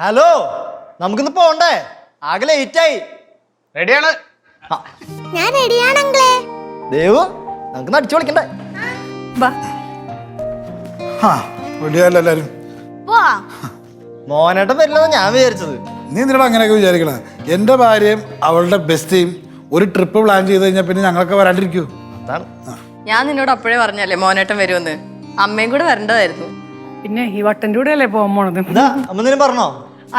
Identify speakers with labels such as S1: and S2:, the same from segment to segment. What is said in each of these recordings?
S1: Hello, നമുക്കിന്ന് പോണ്ടേ? ആകെ ലേറ്റായി.
S2: റെഡിയാണ്.
S3: ഞാൻ റെഡിയാണ് അങ്കിളേ.
S1: ദേവു, നമുക്ക് അടിച്ചു വിളിക്കണ്ടേ?
S4: റെഡിയല്ല എല്ലാരും?
S1: മോനേട്ടൻ വരില്ലെന്ന് ഞാൻ വിചാരിച്ചത്.
S4: നീ എന്തിനാ അങ്ങനെയൊക്കെ വിചാരിക്കണേ? എൻ്റെ ഭാര്യയും അവളുടെ ബെസ്റ്റിയും ഒരു ട്രിപ്പ് പ്ലാൻ ചെയ്ത് കഴിഞ്ഞാൽ പിന്നെ ഞങ്ങളൊക്കെ വരാണ്ടിരിക്കൂ.
S1: അതാണ്.
S5: ഞാൻ നിന്നോട് അപ്പോഴേ പറഞ്ഞല്ലേ മോനേട്ടൻ വരുമെന്ന്. അമ്മയും കൂടെ വരേണ്ടതായിരുന്നു.
S6: പിന്നെ ഈ വട്ടൻ്റെ കൂടെ അല്ലേ പോകാൻ പോണത്?
S1: എന്താ അമ്മ എന്തിനും പറഞ്ഞോ?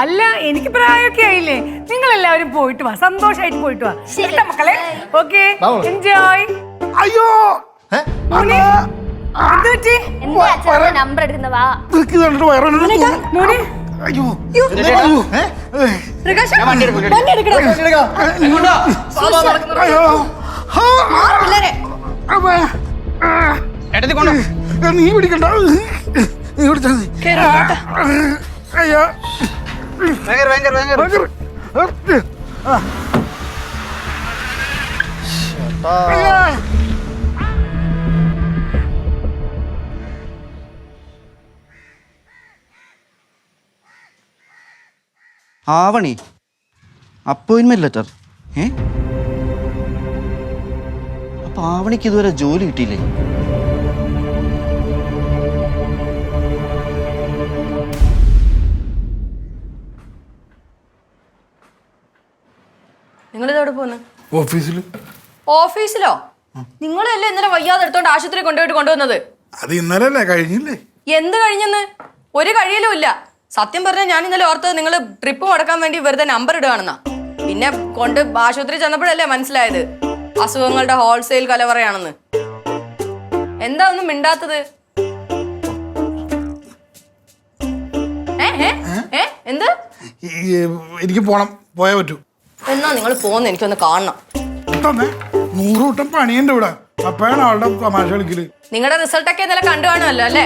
S6: അല്ല, എനിക്ക് പ്രായമൊക്കെ ആയില്ലേ. നിങ്ങൾ എല്ലാവരും പോയിട്ട് വാ, സന്തോഷമായിട്ട് പോയിട്ട് വാ കേട്ടോ മക്കളെ. Okay, enjoy.
S4: അയ്യോ
S3: നമ്പർ എടുക്കുന്നവാ.
S6: മോനെ
S4: അയ്യോ
S5: പ്രകാശ്,
S2: ഞാൻ വണ്ടി എടുക്കും.
S5: വണ്ടി എടുക്കടാ.
S4: അയ്യോ
S5: മാറ് പിള്ളേരെ.
S2: എടുത്തി കൊണ്ടോ.
S4: നീ പിടിക്കണ്ട, നീ പിടിച്ചാ മതി. അയ്യോ
S2: ഭയങ്കര ഭയങ്കര ഭയങ്കര
S7: ആവണി അപ്പോയിൻമെന്റ് ലെറ്റർ. അപ്പൊ ആവണിക്ക് ഇതുവരെ ജോലി കിട്ടിയില്ലേ?
S5: നിങ്ങളിതോടെ പോന്ന്?
S4: ഓഫീസിൽ.
S5: ഓഫീസിലോ? നിങ്ങളല്ലേ ഇന്നലെ വയ്യാതെ എടുത്തോണ്ട് ആശുപത്രി കൊണ്ടുവന്നത്?
S4: അത് ഇന്നലെ അല്ലേ, കഴിഞ്ഞില്ലേ?
S5: എന്ത് കഴിഞ്ഞെന്ന്? ഒരു കഴിയലും ഇല്ല. സത്യം പറഞ്ഞാൽ ഞാൻ ഇന്നലെ ഓർത്തത് നിങ്ങൾ ട്രിപ്പ് മുടക്കാൻ വേണ്ടി വെറുതെ നമ്പർ ഇടുകയാണെന്നാ. പിന്നെ കൊണ്ട് ആശുപത്രി ചെന്നപ്പോഴല്ലേ മനസ്സിലായത് അസുഖങ്ങളുടെ ഹോൾസെയിൽ കലവറയാണെന്ന്. എന്താ ഒന്നും മിണ്ടാത്തത്? എന്ത്?
S4: എനിക്ക് പോണം, പോയാ പറ്റൂ.
S5: എന്നാ നിങ്ങൾ പോന്ന്, എനിക്കൊന്ന് കാണണം.
S4: 100 കൂട്ടം പണിയുണ്ട് ഇവിടെ. അപ്പോഴാണ് അവളുടെ തമാശ കളിക്കല്.
S5: നിങ്ങളുടെ റിസൾട്ടൊക്കെ ഇന്നലെ കണ്ടു കാണുമല്ലോ അല്ലേ?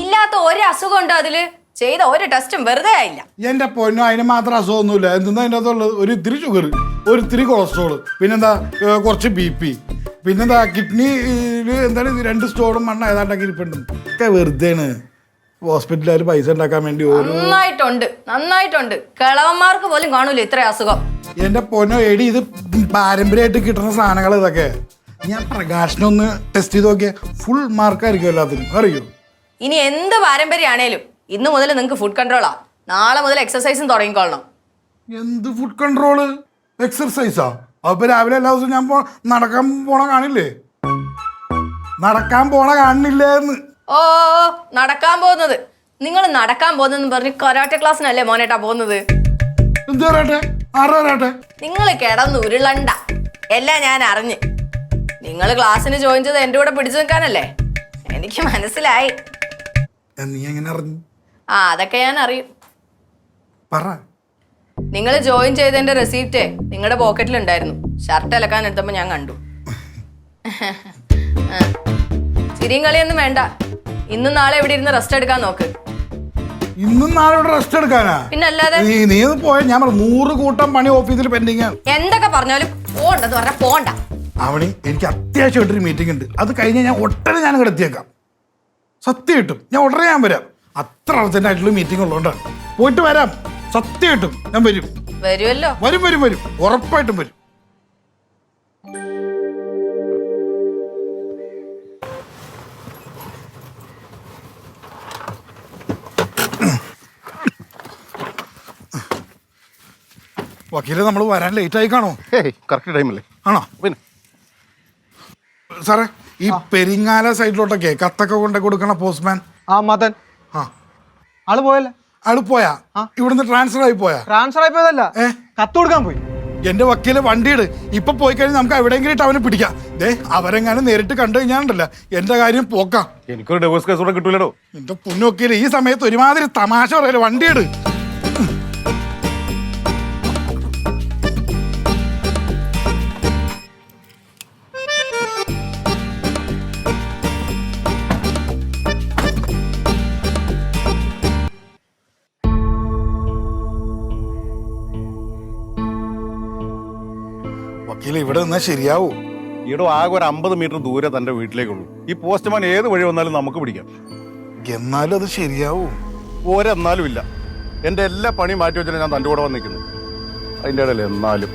S5: ഇല്ലാത്ത ഒരു അസുഖം ഉണ്ടോ അതില്? ചെയ്ത ഒരു ടെസ്റ്റും വെറുതെ ആയില്ല.
S4: എന്റെ പൊന്നോ, അതിന് മാത്രം അസുഖമൊന്നുമില്ല. എന്തെന്നാ അതിൻ്റെ അകത്തുള്ളത്? ഒരു ഇത്തിരി ഷുഗർ, ഒരു ഇത്തിരി കൊളസ്ട്രോള്, പിന്നെന്താ കുറച്ച് BP, പിന്നെന്താ കിഡ്നിയിൽ എന്താണ് 2 സ്റ്റോണും മണ്ണ ഏതാണ്ടൊക്കെ ഇരിപ്പുണ്ട്. ഒക്കെ വെറുതെയാണ് ഹോസ്പിറ്റലിൽ പൈസ ഉണ്ടാക്കാൻ വേണ്ടി.
S5: നന്നായിട്ടുണ്ട്. കിളവന്മാർക്ക് പോലും കാണൂല ഇത്ര അസുഖം.
S4: എന്റെ പൊന്നോ എടി, ഇത് പാരമ്പര്യമായിട്ട് കിട്ടുന്ന സാധനങ്ങൾ ഇതൊക്കെ. ഞാൻ പ്രകാശനൊന്ന് ടെസ്റ്റ് ചെയ്ത് നോക്കിയാൽ ഫുൾ മാർക്കായിരിക്കും എല്ലാത്തിനും, അറിയോ?
S5: ഇനി എന്ത് പാരമ്പര്യമാണേലും ഇന്ന് മുതൽ നിങ്ങൾക്ക് ഫുഡ് കൺട്രോളാ. നാളെ മുതൽ എക്സസൈസും തുടങ്ങിക്കൊള്ളണം.
S4: എന്ത് ഫുഡ് കൺട്രോള്? എക്സർസൈസാ? അപ്പൊ രാവിലെ എല്ലാ ദിവസവും ഞാൻ നടക്കാൻ പോണ കാണില്ലേ? നടക്കാൻ പോണ കാണില്ലേ എന്ന്?
S5: ഓ, നടക്കാൻ പോകുന്നത്. നിങ്ങൾ നടക്കാൻ പോകുന്നെന്ന് പറഞ്ഞ് കരാട്ടെ ക്ലാസ്സിനല്ലേ മോനേട്ടാ പോകുന്നത്?
S4: എന്ത് പറയട്ടെ? ആരോ പറയട്ടെ?
S5: നിങ്ങൾ കിടന്ന് ഉരുളണ്ട. എല്ലാം ഞാൻ അറിഞ്ഞ്. നിങ്ങൾ ക്ലാസ്സിന് ജോയിൻ ചെയ്ത് എൻ്റെ കൂടെ പിടിച്ചു നിൽക്കാനല്ലേ? എനിക്ക് മനസ്സിലായി.
S4: നീ എങ്ങനെ അറിഞ്ഞു?
S5: അതൊക്കെ ഞാൻ അറിയും.
S4: പറ.
S5: നിങ്ങൾ ജോയിൻ ചെയ്തതിന്റെ റെസീപ്റ്റ് നിങ്ങളുടെ പോക്കറ്റിലുണ്ടായിരുന്നു. ഷർട്ട് അലക്കാൻ എടുത്തപ്പോ ഞാൻ കണ്ടു. ചിരിയും കളിയൊന്നും വേണ്ട. ഇന്നും നാളെ ഇവിടെ ഇരുന്ന് റെസ്റ്റ് എടുക്കാൻ നോക്ക്.
S4: ഇന്നും നാളെ ഇവിടെ റെസ്റ്റ് എടുക്കാനാ?
S5: പിന്നല്ലാതെ.
S4: നീ പോയ ഞാൻ 100 കൂട്ടം പണി ഓഫീസിൽ പെൻഡിങ് ആണ്.
S5: എന്തൊക്കെ പറഞ്ഞാലും പോണ്ടെന്ന് പറഞ്ഞാൽ പോണ്ട.
S4: അവണി, എനിക്ക് അത്യാവശ്യമായിട്ടൊരു മീറ്റിംഗ് ഉണ്ട്. അത് കഴിഞ്ഞ് ഞാൻ ഉടനെ ഞാൻ ഇവിടെ എത്തിയേക്കാം. സത്യം കിട്ടും, ഞാൻ ഉടനെ ഞാൻ വരാം. അത്ര അർജന്റായിട്ടുള്ള മീറ്റിംഗ് ഉള്ളതുകൊണ്ടാണ്. പോയിട്ട് വരാം, സത്യം കിട്ടും, ഞാൻ വരും.
S5: വരുമല്ലോ.
S4: വരും, ഉറപ്പായിട്ടും വരും. വക്കീലെ, നമ്മൾ വരാൻ ലേറ്റ് ആയി കാണോ?
S8: കറക്റ്റ് ടൈമല്ലേ?
S4: ആണോ?
S8: പിന്നെ
S4: സാറേ, ഈ പെരിങ്ങാല സൈഡിലോട്ടൊക്കെ കത്തൊക്കെ കൊണ്ട് കൊടുക്കണ പോസ്റ്റ്മാൻ
S1: മതൻ. ആള് പോയല്ലേ?
S4: ആള് പോയാ? ഇവിടുന്ന് ട്രാൻസ്ഫർ ആയി പോയാ?
S1: ട്രാൻസ്ഫർ ആയി പോയതല്ല, കത്ത് കൊടുക്കാൻ പോയി.
S4: എന്റെ വക്കീല് വണ്ടിയിട്. ഇപ്പൊ പോയി കഴിഞ്ഞാൽ നമുക്ക് എവിടെയെങ്കിലും അവനെ പിടിക്കാം. അവരെങ്ങാനും നേരിട്ട് കണ്ടു കഴിഞ്ഞാണ്ടല്ല എന്റെ കാര്യം പോക്കാം.
S8: എനിക്കൊരു ഡിവോഴ്സ് കേസ് കൂടെ കിട്ടൂലോ.
S4: എന്റെ പൊന്നു വക്കീല്, ഈ സമയത്ത് ഒരുമാതിരി തമാശ പറയല്ലോ. വണ്ടിയിട്. വക്കീല്, ഇവിടെ നിന്നാ ശരിയാവൂ?
S8: ഈടോ ആകെ ഒരു 50 മീറ്റർ ദൂരെ തന്റെ വീട്ടിലേക്കുള്ളൂ. ഈ പോസ്റ്റ്മാൻ ഏത് വഴി വന്നാലും നമുക്ക് പിടിക്കാം.
S4: എന്നാലും അത് ശരിയാവൂ?
S8: ഒരെന്നാലും ഇല്ല. എൻ്റെ എല്ലാ പണിയും മാറ്റി വെച്ചിട്ട് ഞാൻ തൻ്റെ കൂടെ വന്നിരിക്കുന്നത്. അതിൻ്റെ ഇടയിൽ എന്നാലും